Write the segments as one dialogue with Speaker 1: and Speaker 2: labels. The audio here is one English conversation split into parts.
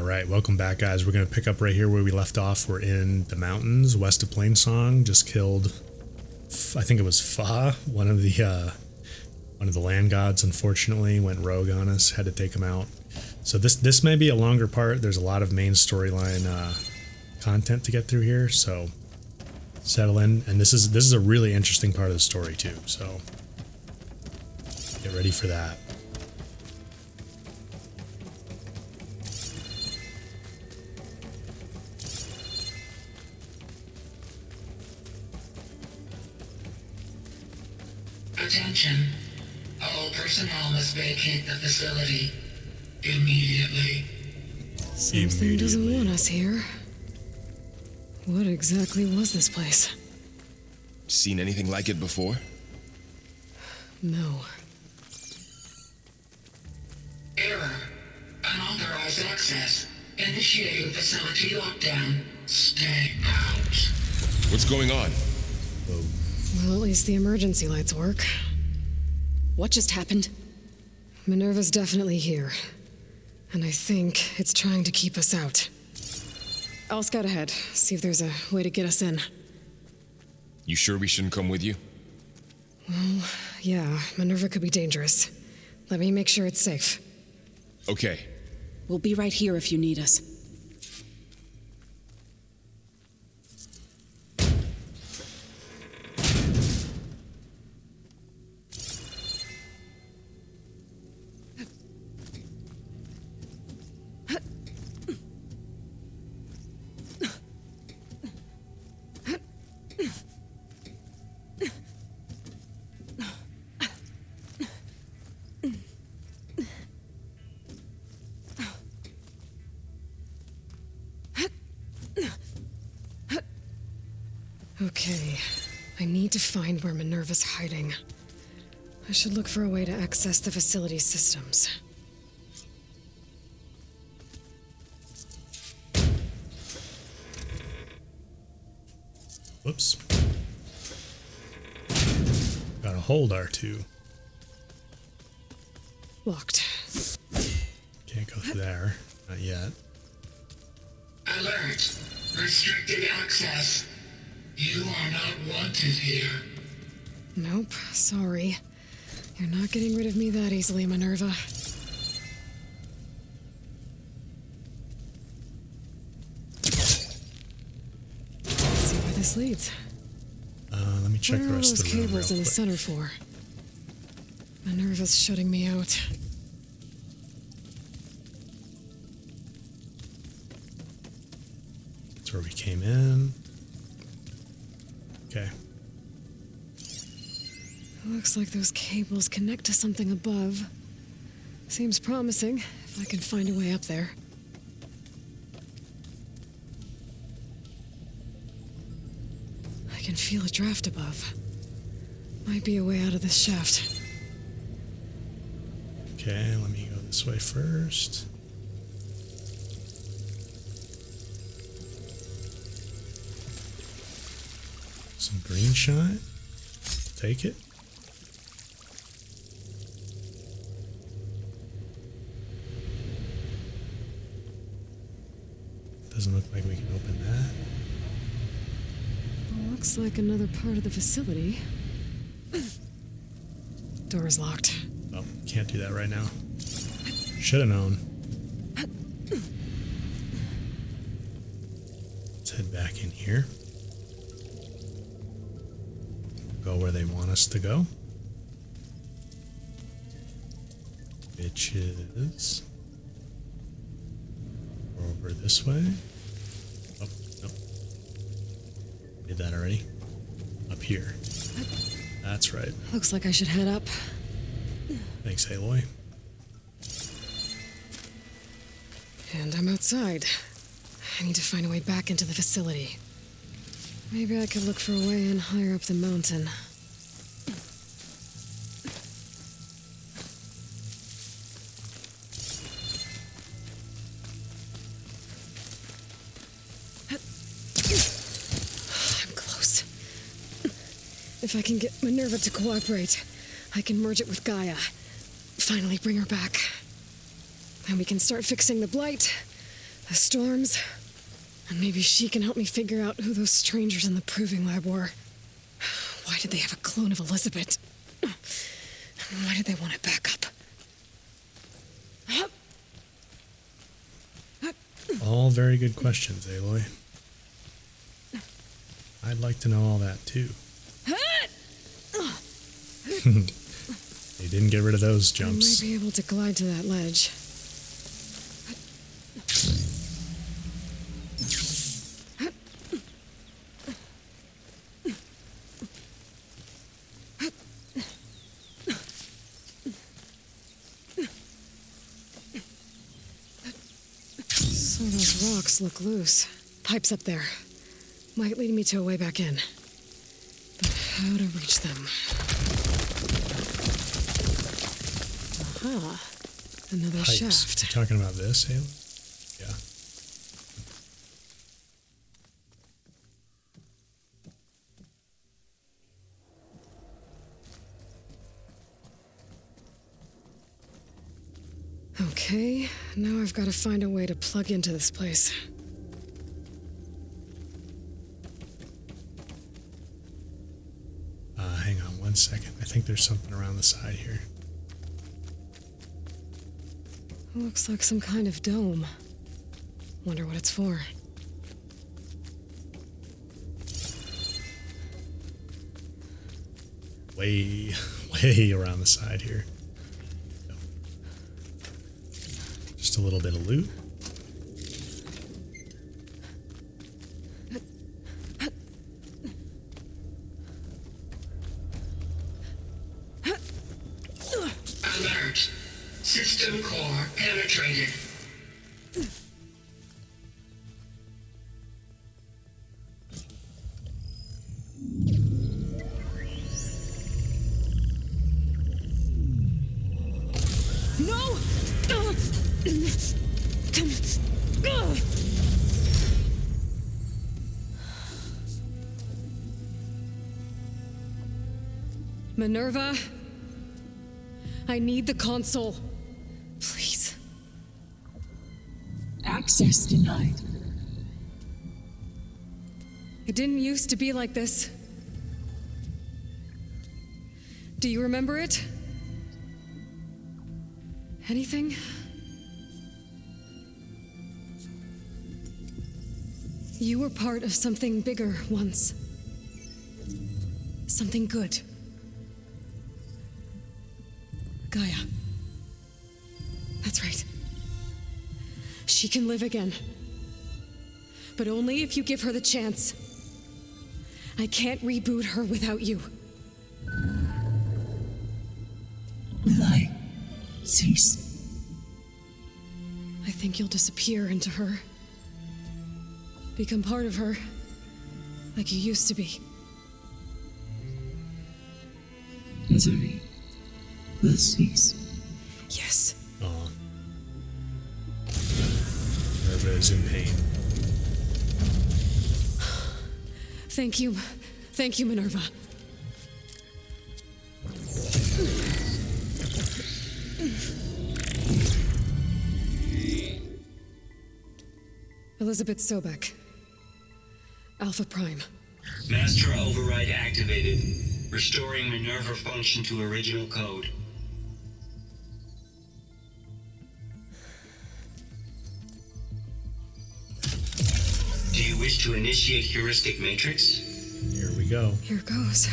Speaker 1: Alright, welcome back, guys. We're going to pick up right here where we left off. We're in the mountains west of Plainsong. Just killed, I think it was Fa, one of the land gods, unfortunately. Went rogue on us, had to take him out. So this may be a longer part. There's a lot of main storyline content to get through here, so settle in. And this is a really interesting part of the story too, so get ready for that.
Speaker 2: Attention. All personnel must vacate the facility immediately.
Speaker 3: Something doesn't want us here. What exactly was this place?
Speaker 4: Seen anything like it before?
Speaker 3: No.
Speaker 2: Error. Unauthorized access. Initiating facility lockdown. Stay out.
Speaker 4: What's going on?
Speaker 3: Well, at least the emergency lights work.
Speaker 5: What just happened?
Speaker 3: Minerva's definitely here. And I think it's trying to keep us out. I'll scout ahead, see if there's a way to get us in.
Speaker 4: You sure we shouldn't come with you?
Speaker 3: Well, yeah, Minerva could be dangerous. Let me make sure it's safe.
Speaker 4: Okay.
Speaker 5: We'll be right here if you need us.
Speaker 3: Okay, I need to find where Minerva's hiding. I should look for a way to access the facility's systems.
Speaker 1: Whoops. Gotta hold R2.
Speaker 3: Locked.
Speaker 1: Can't go through there. Not yet.
Speaker 2: Alert. Restricted access. You are not wanted here.
Speaker 3: Nope, sorry. You're not getting rid of me that easily, Minerva. Let's see where this leads.
Speaker 1: Let me check
Speaker 3: Where
Speaker 1: the
Speaker 3: are
Speaker 1: rest
Speaker 3: those
Speaker 1: of the room
Speaker 3: cables in
Speaker 1: real
Speaker 3: the
Speaker 1: quick.
Speaker 3: center for? Minerva's shutting me out.
Speaker 1: That's where we came in. Okay.
Speaker 3: Looks like those cables connect to something above. Seems promising, if I can find a way up there. I can feel a draft above. Might be a way out of this shaft.
Speaker 1: Okay, let me go this way first. Some green shot. Take it. Doesn't look like we can open that.
Speaker 3: Looks like another part of the facility. Door's locked.
Speaker 1: Oh, can't do that right now. Should have known. Let's head back in here. Go where they want us to go. Which is over this way. Oh, nope. Did that already. Up here. That's right.
Speaker 3: Looks like I should head up.
Speaker 1: Thanks, Aloy.
Speaker 3: And I'm outside. I need to find a way back into the facility. Maybe I could look for a way in higher up the mountain. I'm close. If I can get Minerva to cooperate, I can merge it with Gaia. Finally bring her back. Then we can start fixing the blight, The storms. And maybe she can help me figure out who those strangers in the proving lab were. Why did they have a clone of Elizabeth? Why did they want it back up?
Speaker 1: All very good questions, Aloy. I'd like to know all that too. They didn't get rid of those jumps.
Speaker 3: I might be able to glide to that ledge. So those rocks look loose. Pipes up there. Might lead me to a way back in. But how to reach them? Aha. Another
Speaker 1: Pipes.
Speaker 3: shaft.
Speaker 1: You talking about this, Aloy? Yeah.
Speaker 3: Okay, now I've got to find a way to plug into this place.
Speaker 1: Hang on 1 second. I think there's something around the side here.
Speaker 3: Looks like some kind of dome. Wonder what it's for.
Speaker 1: Way, way around the side here. Just a little bit of loot.
Speaker 2: Alert. System core penetrated.
Speaker 3: No! Minerva, I need the console. Please.
Speaker 6: Access denied.
Speaker 3: It didn't used to be like this. Do you remember it? Anything? You were part of something bigger once. Something good. Gaia. That's right. She can live again. But only if you give her the chance. I can't reboot her without you.
Speaker 6: Will I cease?
Speaker 3: I think you'll disappear into her. Become part of her, like you used to be.
Speaker 6: Misery will cease.
Speaker 3: Yes.
Speaker 1: Aw. Minerva is in pain.
Speaker 3: Thank you. Thank you, Minerva. Elizabeth Sobek. Alpha Prime.
Speaker 7: Master override activated. Restoring Minerva function to original code. Do you wish to initiate heuristic matrix?
Speaker 1: Here we go.
Speaker 3: Here goes.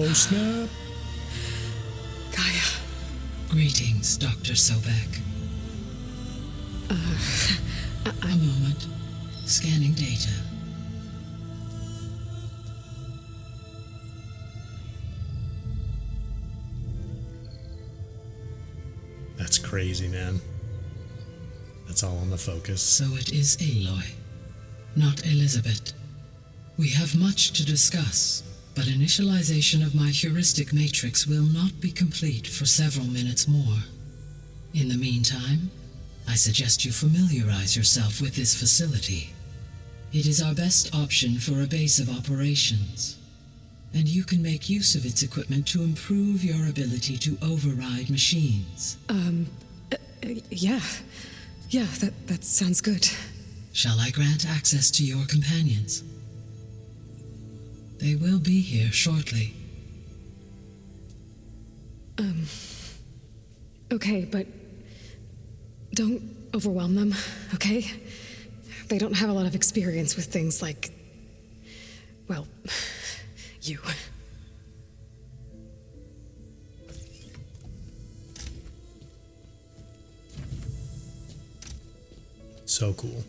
Speaker 1: Oh snap!
Speaker 3: Gaia.
Speaker 6: Greetings, Dr. Sobek. A moment. Scanning data.
Speaker 1: That's crazy, man. That's all on the focus.
Speaker 6: So it is Aloy, not Elizabeth. We have much to discuss. but initialization of my heuristic matrix will not be complete for several minutes more. In the meantime, I suggest you familiarize yourself with this facility. It is our best option for a base of operations, and you can make use of its equipment to improve your ability to override machines.
Speaker 3: Yeah. Yeah, that sounds good.
Speaker 6: Shall I grant access to your companions? They will be here shortly.
Speaker 3: Okay, but don't overwhelm them, okay? They don't have a lot of experience with things like, well, you.
Speaker 1: So cool.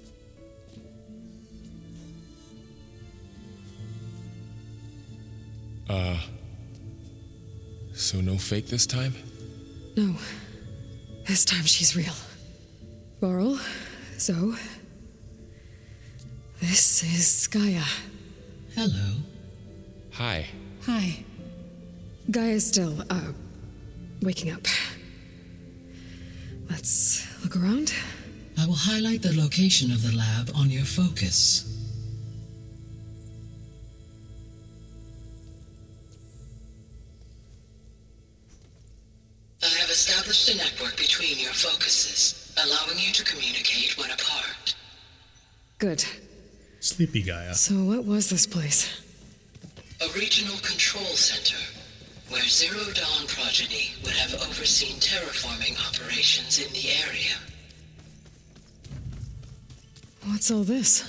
Speaker 4: So no fake this time?
Speaker 3: No. This time she's real. Varl, Zoe. This is Gaia.
Speaker 6: Hello.
Speaker 4: Hi.
Speaker 3: Hi. Gaia's still, waking up. Let's look around.
Speaker 6: I will highlight the location of the lab on your focus.
Speaker 8: I have established a network between your focuses, allowing you to communicate when apart.
Speaker 3: Good.
Speaker 1: Sleepy Gaia.
Speaker 3: So what was this place?
Speaker 8: A regional control center, where Zero Dawn progeny would have overseen terraforming operations in the area.
Speaker 3: What's all this?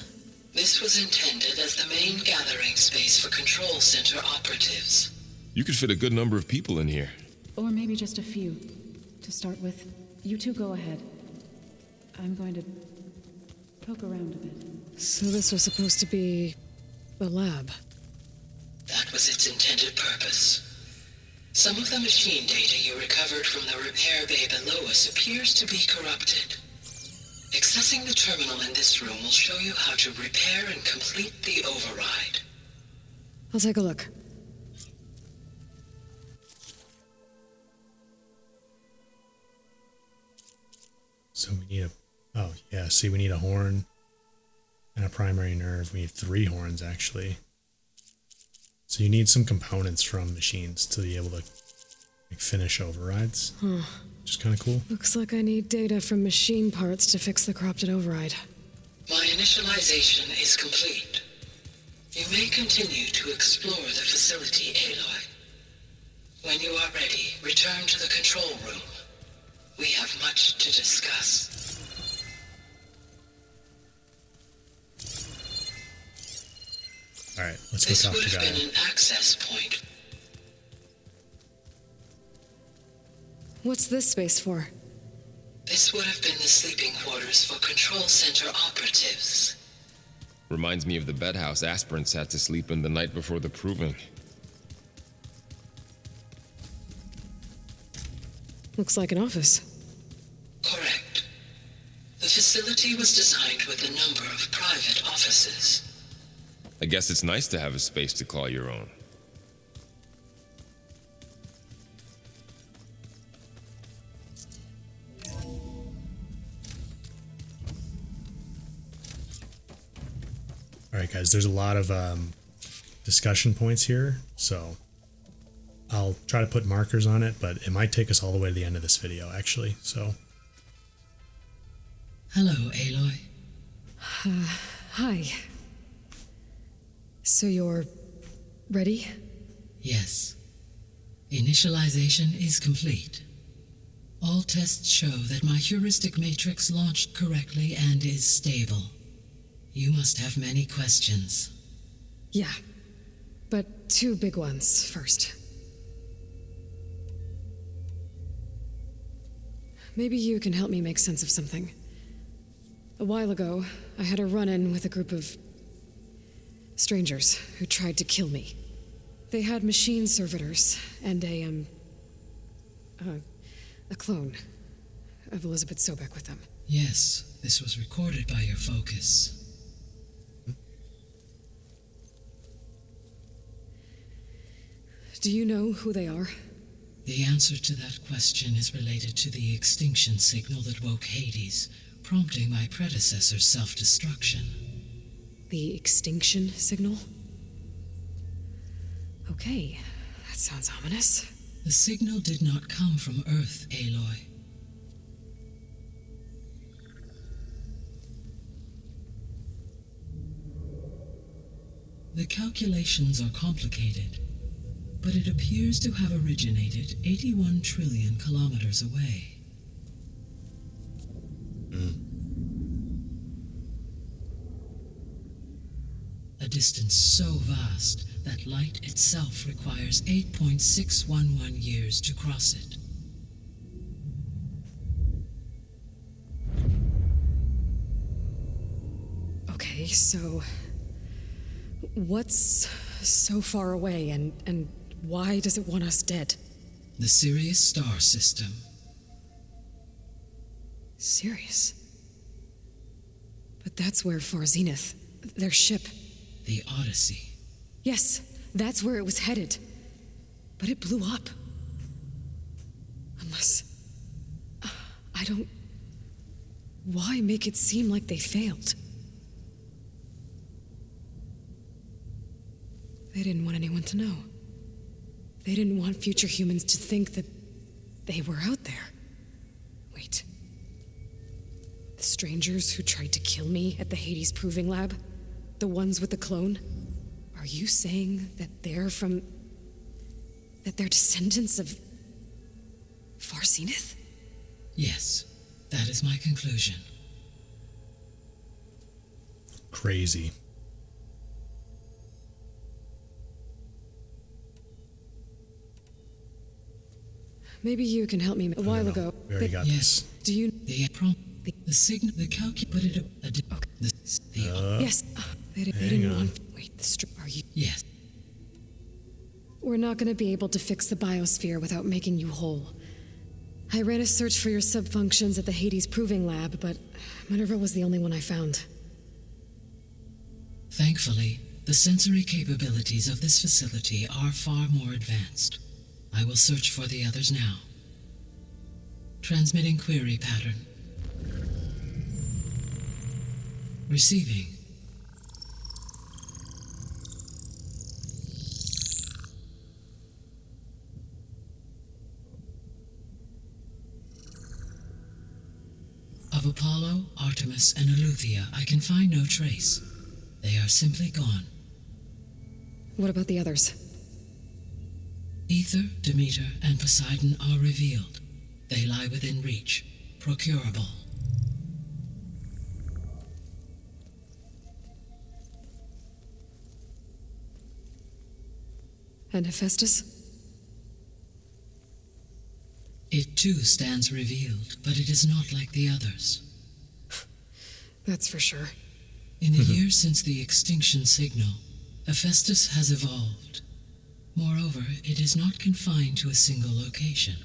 Speaker 8: This was intended as the main gathering space for control center operatives.
Speaker 4: You could fit a good number of people in here.
Speaker 9: Or maybe just a few. To start with, you two go ahead. I'm going to poke around a bit.
Speaker 3: So this was supposed to be a lab.
Speaker 8: That was its intended purpose. Some of the machine data you recovered from the repair bay below us appears to be corrupted. Accessing the terminal in this room will show you how to repair and complete the override.
Speaker 3: I'll take a look.
Speaker 1: So we need oh yeah, see we need a horn and a primary nerve. We need 3 horns actually. So you need some components from machines to be able to finish overrides. Which is kind of cool.
Speaker 3: Looks like I need data from machine parts to fix the corrupted override.
Speaker 8: My initialization is complete. You may continue to explore the facility, Aloy. When you are ready, return to the control room. We have much to discuss.
Speaker 1: Alright, let's go
Speaker 8: This
Speaker 1: talk
Speaker 8: would
Speaker 1: to
Speaker 8: have
Speaker 1: Gaia.
Speaker 8: been an access point.
Speaker 3: What's this space for?
Speaker 8: This would have been the sleeping quarters for control center operatives.
Speaker 4: Reminds me of the bedhouse aspirants had to sleep in the night before the proving.
Speaker 3: Looks like an office.
Speaker 8: Correct. The facility was designed with a number of private offices.
Speaker 4: I guess it's nice to have a space to call your own.
Speaker 1: Alright guys, there's a lot of discussion points here, so I'll try to put markers on it, but it might take us all the way to the end of this video actually, so.
Speaker 6: Hello, Aloy.
Speaker 3: Hi. So you're ready?
Speaker 6: Yes. Initialization is complete. All tests show that my heuristic matrix launched correctly and is stable. You must have many questions.
Speaker 3: Yeah. But 2 big ones first. Maybe you can help me make sense of something. A while ago, I had a run-in with a group of strangers who tried to kill me. They had machine servitors and a clone of Elizabeth Sobek with them.
Speaker 6: Yes, this was recorded by your focus.
Speaker 3: Do you know who they are?
Speaker 6: The answer to that question is related to the extinction signal that woke Hades, prompting my predecessor's self-destruction.
Speaker 3: The extinction signal? Okay, that sounds ominous.
Speaker 6: The signal did not come from Earth, Aloy. The calculations are complicated, but it appears to have originated 81 trillion kilometers away. A distance so vast that light itself requires 8.611 years to cross it.
Speaker 3: Okay, so what's so far away and why does it want us dead?
Speaker 6: The Sirius star system.
Speaker 3: Sirius? But that's where Far Zenith, their ship.
Speaker 6: The Odyssey.
Speaker 3: Yes, that's where it was headed. But it blew up. Unless... I don't... Why make it seem like they failed? They didn't want anyone to know. They didn't want future humans to think that they were out there. Wait. The strangers who tried to kill me at the Hades Proving Lab? The ones with the clone? Are you saying that they're from... that they're descendants of... Far Zenith?
Speaker 6: Yes, that is my conclusion.
Speaker 1: Crazy.
Speaker 3: Maybe you can help me. A while ago...
Speaker 1: We already got
Speaker 6: Yes.
Speaker 1: this.
Speaker 3: Do you...
Speaker 6: The signal, the calculated...
Speaker 3: Yes. They didn't want... Wait, are you...
Speaker 6: Yes.
Speaker 3: We're not going to be able to fix the biosphere without making you whole. I ran a search for your subfunctions at the Hades Proving Lab, but Minerva was the only one I found.
Speaker 6: Thankfully, the sensory capabilities of this facility are far more advanced. I will search for the others now. Transmitting query pattern. Receiving. Of Apollo, Artemis, and Eleuthia, I can find no trace. They are simply gone.
Speaker 3: What about the others?
Speaker 6: Ether, Demeter, and Poseidon are revealed. They lie within reach, procurable.
Speaker 3: And Hephaestus?
Speaker 6: It too stands revealed, but it is not like the others.
Speaker 3: That's for sure.
Speaker 6: In the years since the extinction signal, Hephaestus has evolved. Moreover, it is not confined to a single location.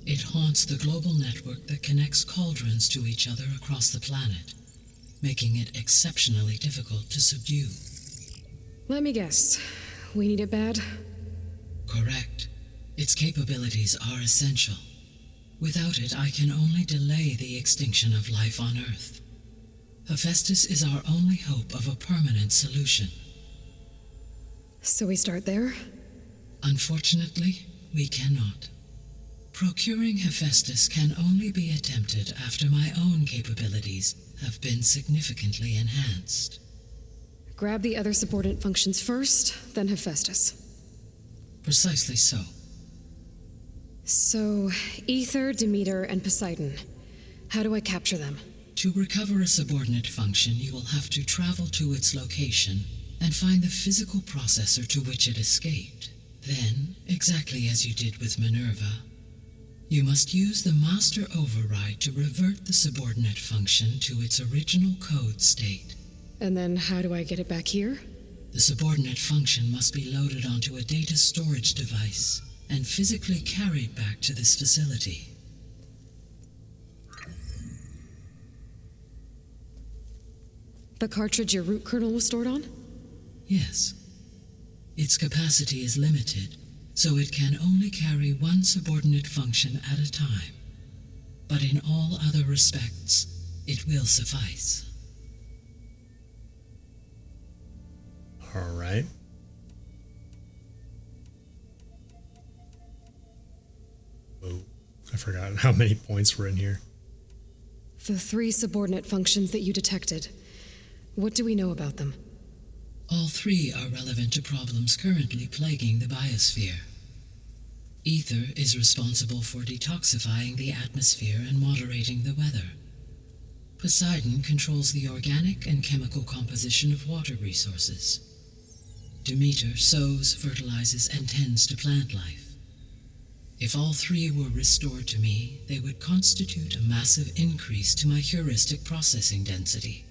Speaker 6: It haunts the global network that connects cauldrons to each other across the planet, making it exceptionally difficult to subdue.
Speaker 3: Let me guess. We need it bad?
Speaker 6: Correct. Its capabilities are essential. Without it, I can only delay the extinction of life on Earth. Hephaestus is our only hope of a permanent solution.
Speaker 3: So we start there?
Speaker 6: Unfortunately, we cannot. Procuring Hephaestus can only be attempted after my own capabilities have been significantly enhanced.
Speaker 3: Grab the other subordinate functions first, then Hephaestus.
Speaker 6: Precisely so.
Speaker 3: So, Ether, Demeter, and Poseidon. How do I capture them?
Speaker 6: To recover a subordinate function, you will have to travel to its location and find the physical processor to which it escaped. Then, exactly as you did with Minerva, you must use the master override to revert the subordinate function to its original code state.
Speaker 3: And then how do I get it back here?
Speaker 6: The subordinate function must be loaded onto a data storage device and physically carried back to this facility.
Speaker 3: The cartridge your root kernel was stored on?
Speaker 6: Yes. Its capacity is limited, so it can only carry one subordinate function at a time. But in all other respects, it will suffice.
Speaker 1: All right. Oh, I forgot how many points were in here.
Speaker 3: The 3 subordinate functions that you detected. What do we know about them?
Speaker 6: All 3 are relevant to problems currently plaguing the biosphere. Ether is responsible for detoxifying the atmosphere and moderating the weather. Poseidon controls the organic and chemical composition of water resources. Demeter sows, fertilizes, and tends to plant life. If all 3 were restored to me, they would constitute a massive increase to my heuristic processing density.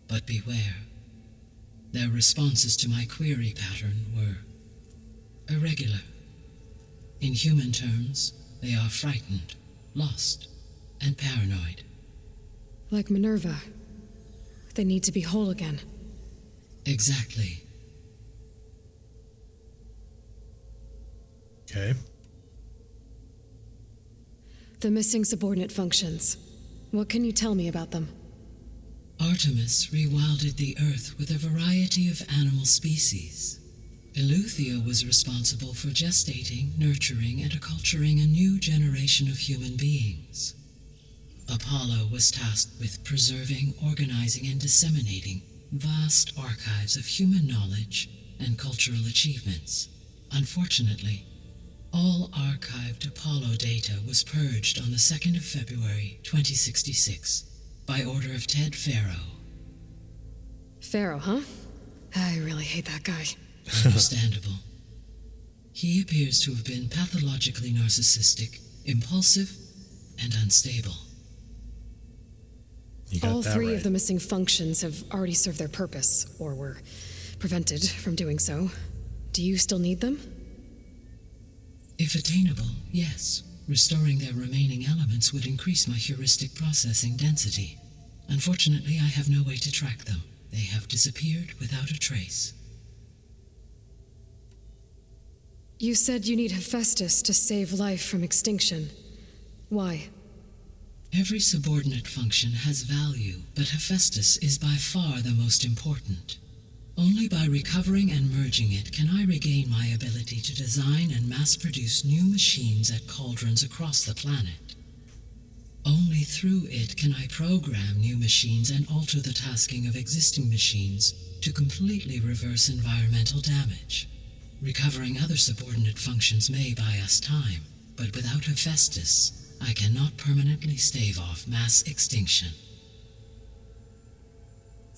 Speaker 6: But beware. Their responses to my query pattern were irregular. In human terms, they are frightened, lost, and paranoid.
Speaker 3: Like Minerva. They need to be whole again.
Speaker 6: Exactly.
Speaker 1: Okay.
Speaker 3: The missing subordinate functions. What can you tell me about them?
Speaker 6: Artemis rewilded the Earth with a variety of animal species. Eleuthia was responsible for gestating, nurturing, and acculturating a new generation of human beings. Apollo was tasked with preserving, organizing, and disseminating vast archives of human knowledge and cultural achievements. Unfortunately, all archived Apollo data was purged on the 2nd of February, 2066, by order of Ted Faro.
Speaker 3: Pharaoh, huh? I really hate that guy.
Speaker 6: Understandable. He appears to have been pathologically narcissistic, impulsive, and unstable.
Speaker 1: You got
Speaker 3: All
Speaker 1: that
Speaker 3: 3
Speaker 1: right.
Speaker 3: of the missing functions have already served their purpose, or were prevented from doing so. Do you still need them?
Speaker 6: If attainable, yes. Restoring their remaining elements would increase my heuristic processing density. Unfortunately, I have no way to track them. They have disappeared without a trace.
Speaker 3: You said you need Hephaestus to save life from extinction. Why?
Speaker 6: Every subordinate function has value, but Hephaestus is by far the most important. Only by recovering and merging it can I regain my ability to design and mass-produce new machines at cauldrons across the planet. Only through it can I program new machines and alter the tasking of existing machines to completely reverse environmental damage. Recovering other subordinate functions may buy us time, but without Hephaestus, I cannot permanently stave off mass extinction.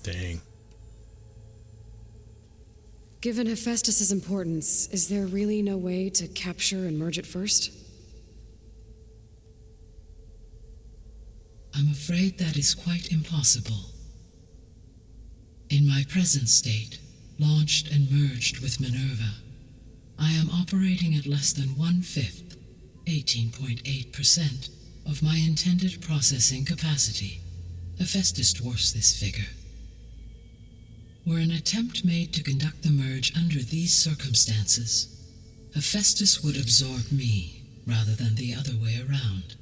Speaker 1: Dang.
Speaker 3: Given Hephaestus's importance, is there really no way to capture and merge it first?
Speaker 6: I'm afraid that is quite impossible. In my present state, launched and merged with Minerva, I am operating at less than 1/5, 18.8%, of my intended processing capacity. Hephaestus dwarfs this figure. Were an attempt made to conduct the merge under these circumstances, Hephaestus would absorb me rather than the other way around.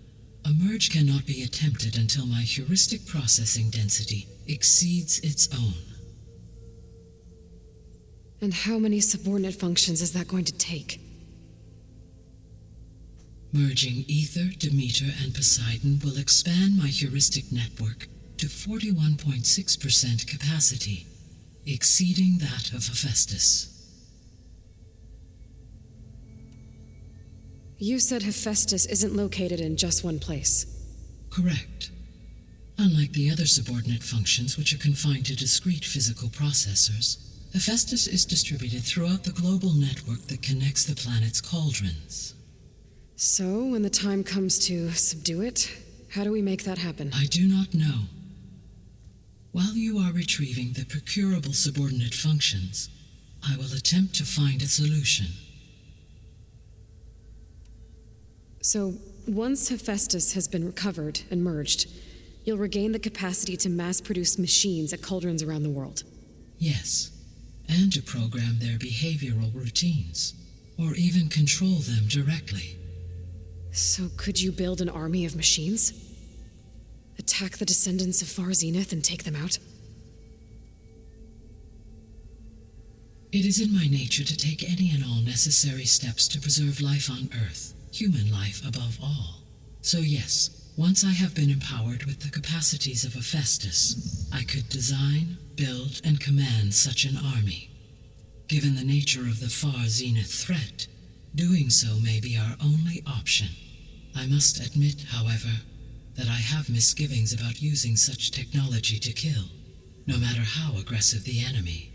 Speaker 6: A merge cannot be attempted until my heuristic processing density exceeds its own.
Speaker 3: And how many subordinate functions is that going to take?
Speaker 6: Merging Ether, Demeter, and Poseidon will expand my heuristic network to 41.6% capacity, exceeding that of Hephaestus.
Speaker 3: You said Hephaestus isn't located in just one place.
Speaker 6: Correct. Unlike the other subordinate functions, which are confined to discrete physical processors, Hephaestus is distributed throughout the global network that connects the planet's cauldrons.
Speaker 3: So, when the time comes to subdue it, how do we make that happen?
Speaker 6: I do not know. While you are retrieving the procurable subordinate functions, I will attempt to find a solution.
Speaker 3: So, once Hephaestus has been recovered and merged, you'll regain the capacity to mass-produce machines at cauldrons around the world.
Speaker 6: Yes, and to program their behavioral routines. or even control them directly.
Speaker 3: So could you build an army of machines? Attack the descendants of Far Zenith and take them out?
Speaker 6: It is in my nature to take any and all necessary steps to preserve life on Earth, human life above all. So yes, once I have been empowered with the capacities of a Festus, I could design, build, and command such an army. Given the nature of the Far Zenith threat, doing so may be our only option. I must admit, however, that I have misgivings about using such technology to kill, no matter how aggressive the enemy.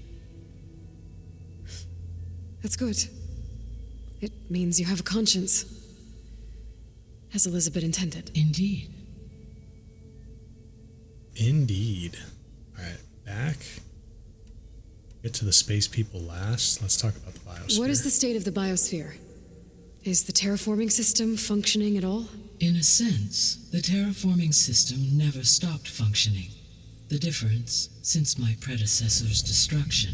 Speaker 3: That's good. It means you have a conscience. As Elizabeth intended.
Speaker 6: Indeed.
Speaker 1: Indeed. Alright, back. Get to the space people last. Let's talk about the biosphere.
Speaker 3: What is the state of the biosphere? Is the terraforming system functioning at all?
Speaker 6: In a sense, the terraforming system never stopped functioning. The difference, since my predecessor's destruction,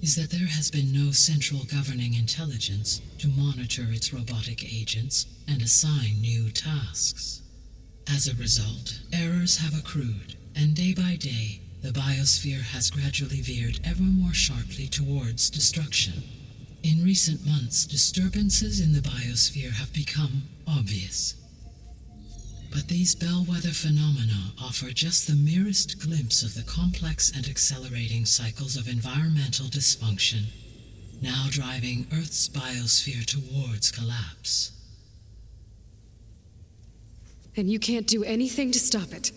Speaker 6: is that there has been no central governing intelligence to monitor its robotic agents and assign new tasks. As a result, errors have accrued, and day by day, the biosphere has gradually veered ever more sharply towards destruction. In recent months, disturbances in the biosphere have become obvious. But these bellwether phenomena offer just the merest glimpse of the complex and accelerating cycles of environmental dysfunction, now driving Earth's biosphere towards collapse.
Speaker 3: And you can't do anything to stop it?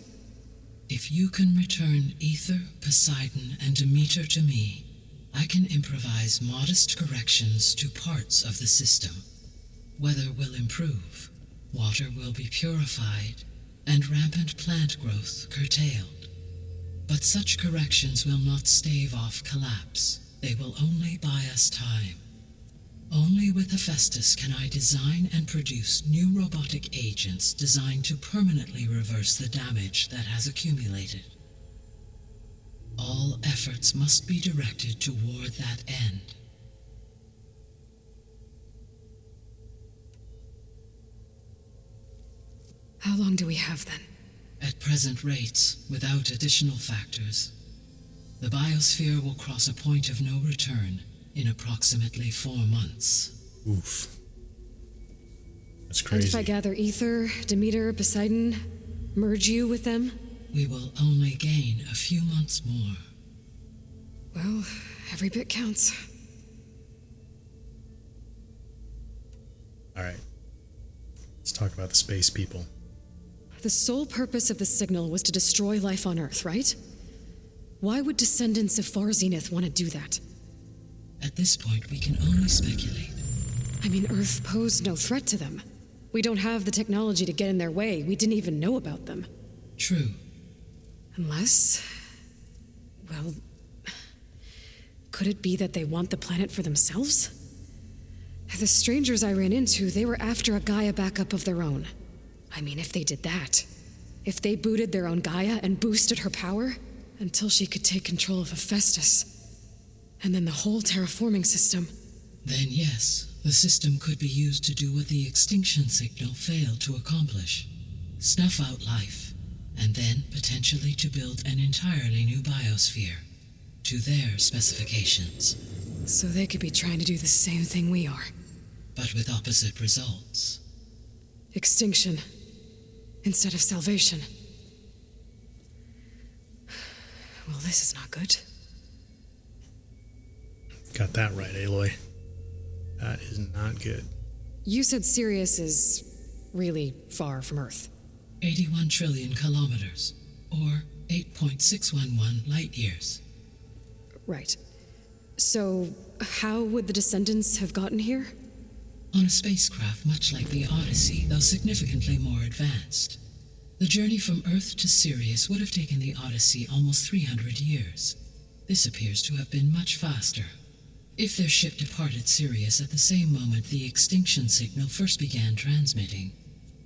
Speaker 6: If you can return Ether, Poseidon, and Demeter to me, I can improvise modest corrections to parts of the system. Weather will improve. Water will be purified, and rampant plant growth curtailed. But such corrections will not stave off collapse. They will only buy us time. Only with Hephaestus can I design and produce new robotic agents designed to permanently reverse the damage that has accumulated. All efforts must be directed toward that end.
Speaker 3: How long do we have then?
Speaker 6: At present rates, without additional factors, the biosphere will cross a point of no return in approximately 4 months.
Speaker 1: Oof. That's
Speaker 3: And
Speaker 1: crazy.
Speaker 3: if I gather Ether, Demeter, Poseidon, merge you with them?
Speaker 6: We will only gain a few months more.
Speaker 3: Well, every bit counts.
Speaker 1: Alright. Let's talk about the space people.
Speaker 3: The sole purpose of the signal was to destroy life on Earth, right? Why would descendants of Far Zenith want to do that?
Speaker 6: At this point, we can only speculate.
Speaker 3: I mean, Earth posed no threat to them. We don't have the technology to get in their way. We didn't even know about them.
Speaker 6: True.
Speaker 3: Unless... well... could it be that they want the planet for themselves? The strangers I ran into, they were after a Gaia backup of their own. I mean, if they did that, if they booted their own Gaia and boosted her power until she could take control of Hephaestus, and then the whole terraforming system.
Speaker 6: Then yes, the system could be used to do what the extinction signal failed to accomplish. Snuff out life, and then potentially to build an entirely new biosphere, to their specifications.
Speaker 3: So they could be trying to do the same thing we are.
Speaker 6: But with opposite results.
Speaker 3: Extinction instead of salvation. Well, this is not good.
Speaker 1: Got that right, Aloy. That is not good.
Speaker 3: You said Sirius is really far from Earth.
Speaker 6: 81 trillion kilometers, or 8.611 light years.
Speaker 3: Right. So, how would the descendants have gotten here?
Speaker 6: On a spacecraft much like the Odyssey, though significantly more advanced. The journey from Earth to Sirius would have taken the Odyssey almost 300 years. This appears to have been much faster. If their ship departed Sirius at the same moment the extinction signal first began transmitting,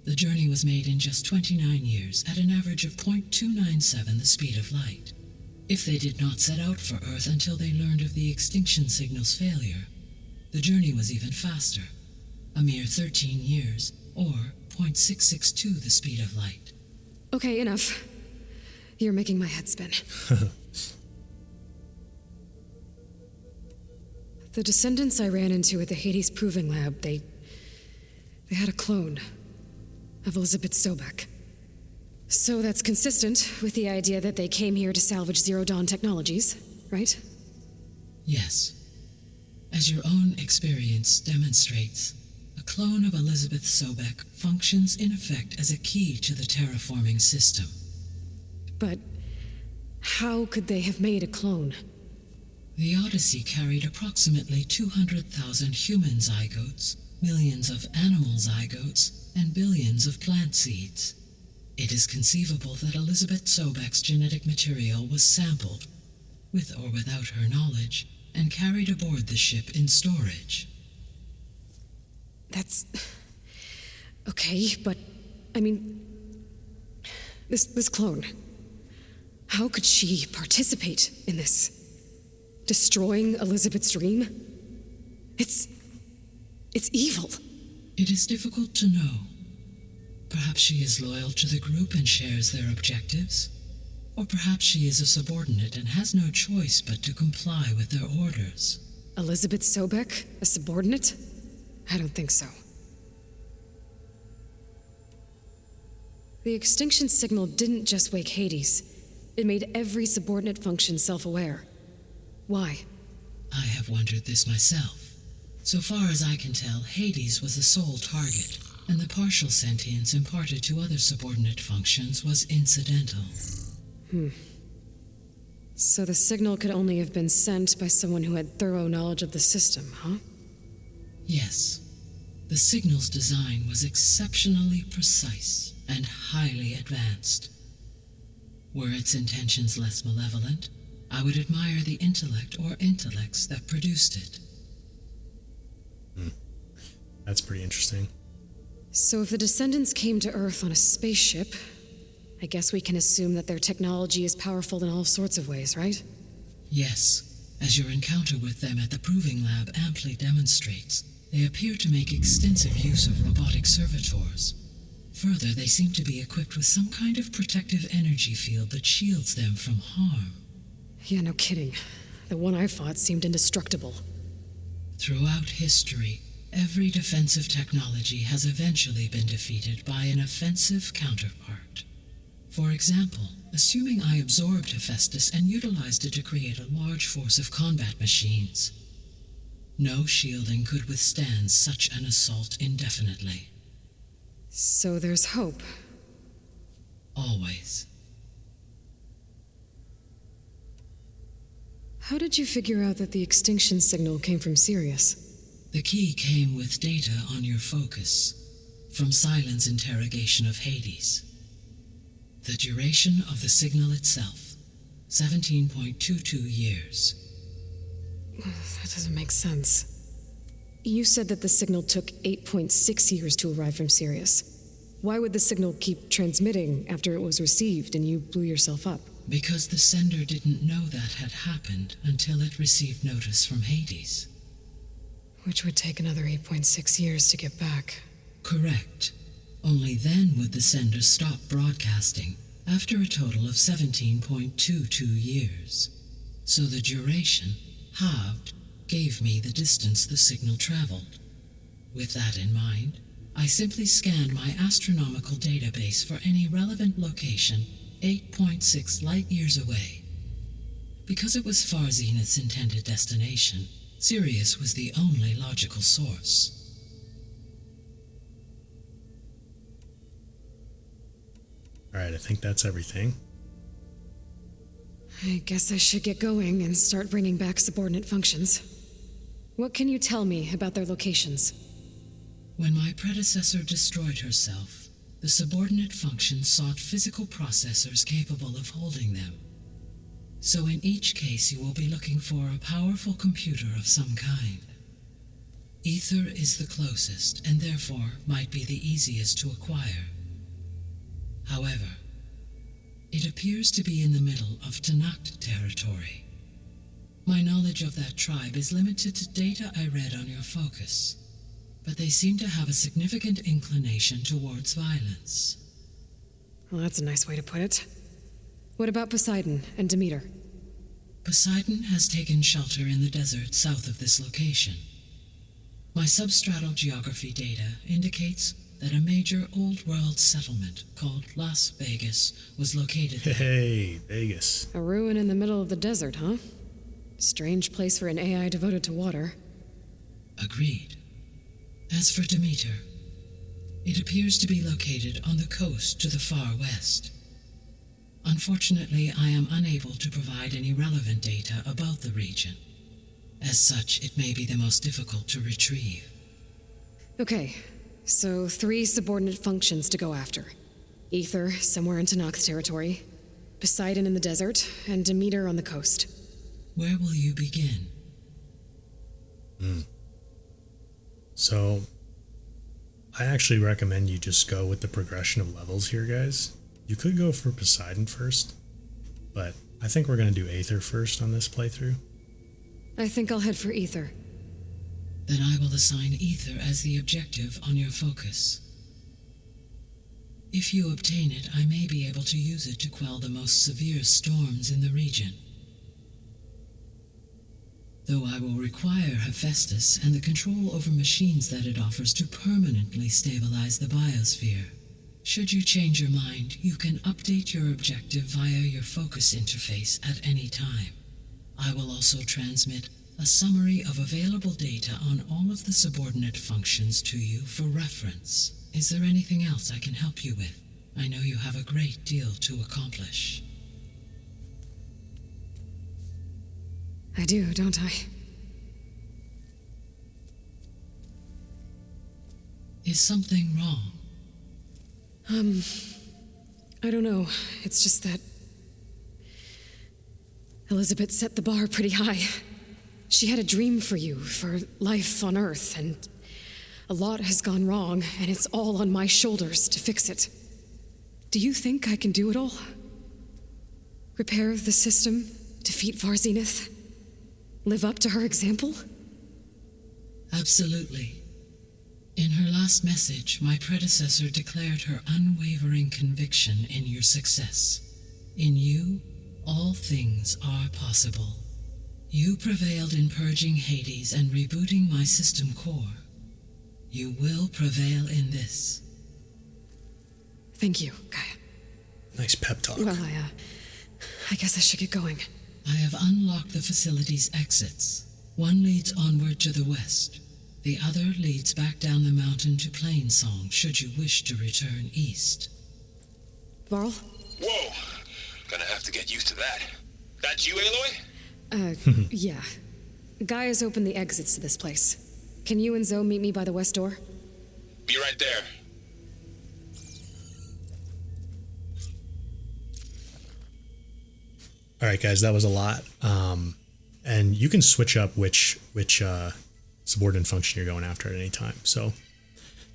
Speaker 6: the journey was made in just 29 years at an average of 0.297 the speed of light. If they did not set out for Earth until they learned of the extinction signal's failure, the journey was even faster, a mere 13 years, or 0.662 the speed of light.
Speaker 3: Okay, enough. You're making my head spin. The descendants I ran into at the Hades Proving Lab, they had a clone of Elizabeth Sobek. So that's consistent with the idea that they came here to salvage Zero Dawn technologies, right?
Speaker 6: Yes. As your own experience demonstrates, a clone of Elizabeth Sobek functions in effect as a key to the terraforming system.
Speaker 3: But how could they have made a clone?
Speaker 6: The Odyssey carried approximately 200,000 human zygotes, millions of animal zygotes, and billions of plant seeds. It is conceivable that Elizabeth Sobek's genetic material was sampled, with or without her knowledge, and carried aboard the ship in storage.
Speaker 3: That's... okay, but... I mean... This clone... How could she participate in this? Destroying Elizabeth's dream? It's evil.
Speaker 6: It is difficult to know. Perhaps she is loyal to the group and shares their objectives. Or perhaps she is a subordinate and has no choice but to comply with their orders.
Speaker 3: Elizabeth Sobek, a subordinate? I don't think so. The extinction signal didn't just wake Hades. It made every subordinate function self-aware. Why?
Speaker 6: I have wondered this myself. So far as I can tell, Hades was the sole target, and the partial sentience imparted to other subordinate functions was incidental.
Speaker 3: So the signal could only have been sent by someone who had thorough knowledge of the system, huh?
Speaker 6: Yes. The signal's design was exceptionally precise and highly advanced. Were its intentions less malevolent, I would admire the intellect or intellects that produced it.
Speaker 1: That's pretty interesting.
Speaker 3: So if the descendants came to Earth on a spaceship, I guess we can assume that their technology is powerful in all sorts of ways, right?
Speaker 6: Yes, as your encounter with them at the Proving Lab amply demonstrates, they appear to make extensive use of robotic servitors. Further, they seem to be equipped with some kind of protective energy field that shields them from harm.
Speaker 3: Yeah, no kidding. The one I fought seemed indestructible.
Speaker 6: Throughout history, every defensive technology has eventually been defeated by an offensive counterpart. For example, assuming I absorbed Hephaestus and utilized it to create a large force of combat machines. No shielding could withstand such an assault indefinitely.
Speaker 3: So there's hope.
Speaker 6: Always.
Speaker 3: How did you figure out that the extinction signal came from Sirius?
Speaker 6: The key came with data on your focus, from Silent's interrogation of Hades. The duration of the signal itself, 17.22 years.
Speaker 3: That doesn't make sense. You said that the signal took 8.6 years to arrive from Sirius. Why would the signal keep transmitting after it was received and you blew yourself up?
Speaker 6: Because the sender didn't know that had happened until it received notice from Hades.
Speaker 3: Which would take another 8.6 years to get back.
Speaker 6: Correct. Only then would the sender stop broadcasting, after a total of 17.22 years. So the duration, halved, gave me the distance the signal traveled. With that in mind, I simply scanned my astronomical database for any relevant location 8.6 light-years away. Because it was Far Zenith's intended destination, Sirius was the only logical source.
Speaker 1: Alright, I think that's everything.
Speaker 3: I guess I should get going and start bringing back subordinate functions. What can you tell me about their locations?
Speaker 6: When my predecessor destroyed herself, the subordinate functions sought physical processors capable of holding them. So in each case you will be looking for a powerful computer of some kind. Ether is the closest, and therefore might be the easiest to acquire. However, it appears to be in the middle of Tanakh territory. My knowledge of that tribe is limited to data I read on your focus, but they seem to have a significant inclination towards violence.
Speaker 3: Well, that's a nice way to put it. What about Poseidon and Demeter?
Speaker 6: Poseidon has taken shelter in the desert south of this location. My substratal geography data indicates that a major old-world settlement called Las Vegas was located there.
Speaker 1: Hey, Vegas.
Speaker 3: A ruin in the middle of the desert, huh? Strange place for an AI devoted to water.
Speaker 6: Agreed. As for Demeter, it appears to be located on the coast to the far west. Unfortunately, I am unable to provide any relevant data about the region. As such, it may be the most difficult to retrieve.
Speaker 3: Okay, so 3 subordinate functions to go after. Ether, somewhere in Tanakh territory, Poseidon in the desert, and Demeter on the coast.
Speaker 6: Where will you begin?
Speaker 1: So, I actually recommend you just go with the progression of levels here, guys. You could go for Poseidon first, but I think we're going to do Aether first on this playthrough.
Speaker 3: I think I'll head for Ether.
Speaker 6: Then I will assign Ether as the objective on your focus. If you obtain it, I may be able to use it to quell the most severe storms in the region. Though I will require Hephaestus and the control over machines that it offers to permanently stabilize the biosphere. Should you change your mind, you can update your objective via your focus interface at any time. I will also transmit a summary of available data on all of the subordinate functions to you for reference. Is there anything else I can help you with? I know you have a great deal to accomplish.
Speaker 3: I do, don't I?
Speaker 6: Is something wrong?
Speaker 3: I don't know. It's just that Elizabeth set the bar pretty high. She had a dream for you, for life on Earth, and a lot has gone wrong, and it's all on my shoulders to fix it. Do you think I can do it all? Repair the system, defeat Varzenith, live up to her example?
Speaker 6: Absolutely. In her last message, my predecessor declared her unwavering conviction in your success. In you, all things are possible. You prevailed in purging Hades and rebooting my system core. You will prevail in this.
Speaker 3: Thank you, Gaia.
Speaker 1: Nice pep talk.
Speaker 3: Well, I guess I should get going.
Speaker 6: I have unlocked the facility's exits. One leads onward to the west. The other leads back down the mountain to Plainsong, should you wish to return east.
Speaker 3: Varl?
Speaker 4: Whoa! Gonna have to get used to that. That you, Aloy?
Speaker 3: Yeah. Gaia's opened the exits to this place. Can you and Zoe meet me by the west door?
Speaker 4: Be right there.
Speaker 1: All right, guys, that was a lot. And you can switch up which subordinate function you're going after at any time. So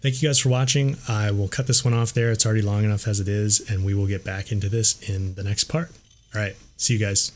Speaker 1: thank you guys for watching. I will cut this one off there. It's already long enough as it is, and we will get back into this in the next part. All right, see you guys.